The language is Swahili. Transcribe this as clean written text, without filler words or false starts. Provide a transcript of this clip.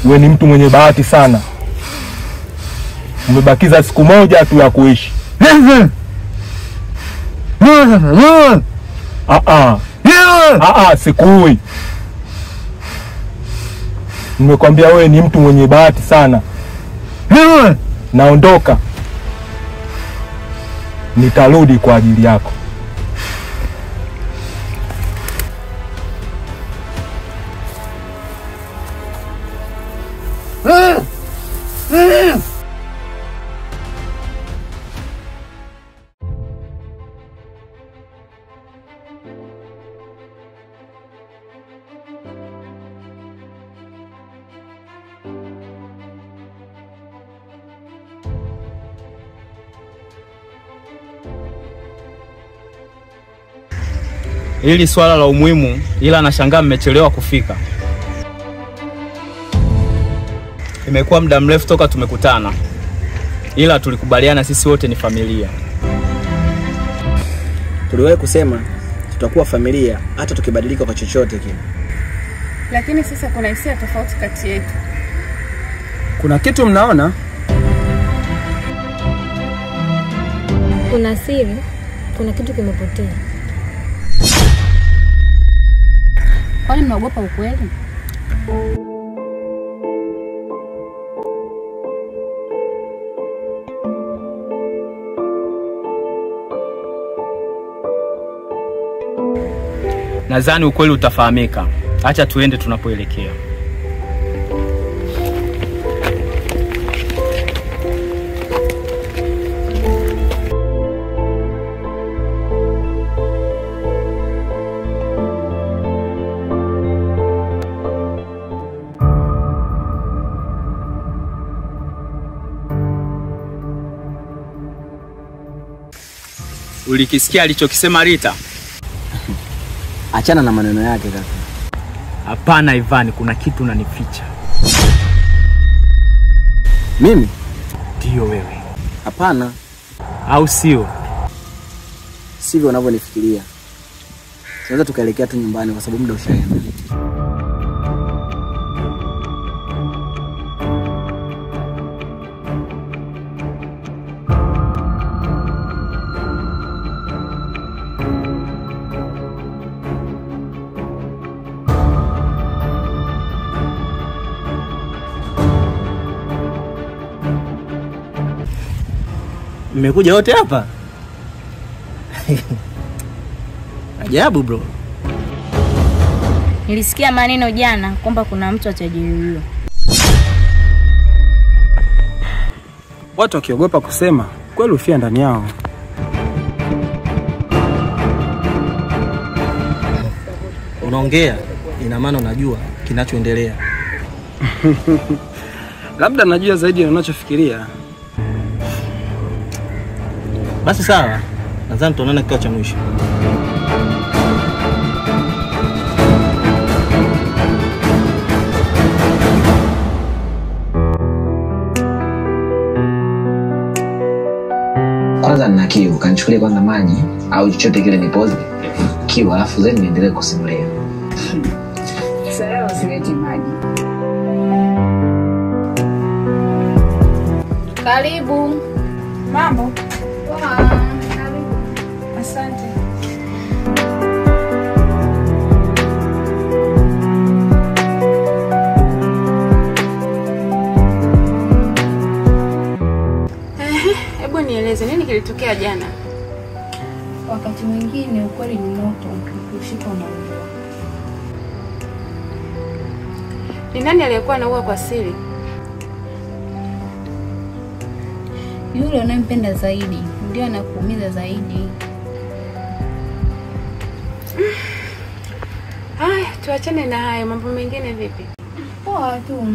wewe ni mtu mwenye bahati sana. Umebakiza siku moja tu ya kuishi. Sikui. Nimekwambia wewe ni mtu mwenye bahati sana. Naondoka. Nitarudi kwa ajili yako. Hili swala la umuhimu, ila nashangaa mmechelewa kufika. Imekuwa muda mrefu toka tumekutana. Ila tulikubaliana sisi wote ni familia. Tuliwahi kusema tutakuwa familia hata tukibadilika kwa chochote kile. Lakini sasa kuna hisia tofauti kati yetu. Kuna kitu mnaona? Kuna siri, kuna kitu kimepotea. Kwani mnaogopa ukweli? Nadhani ukweli utafahamika. Acha tuende tunapoelekea. Ulikisikia alichokisema Rita? Achana na maneno yake kaka. Hapana Ivan, kuna kitu unanificha. Mimi? Ndio wewe. Hapana. Au sio? Sivyo unavyonifikiria. Tunaweza tukaelekea tu nyumbani kwa sababu muda ushaenda. Mmekuja wote hapa? Ajabu bro. Nilisikia maneno jana kwamba kuna mtu atajeruhiwa. Watu wakiogopa kusema, kweli ufia ndani yao. Unaongea, ina maana unajua kinachoendelea. Labda najua zaidi ya unachofikiria. Basi sawa, nadhani tutaonana kikao cha mwisho. Kwanza nina kiu, kanichukulie kwanza maji au chochote kile nipoze kiu, alafu zeni niendelee kusimulia. Sawa, usilete maji. Karibu. Mambo. Karibu. Asante. Hebu nieleze nini kilitokea jana? Wakati mwingine ukweli ni moto, ukishika unaungua. Ni nani aliyekuwa anaua kwa siri? Yule unayempenda zaidi ndio anakuumiza zaidi. Haya, tuachane na hayo. Mambo mengine vipi? Poa tu.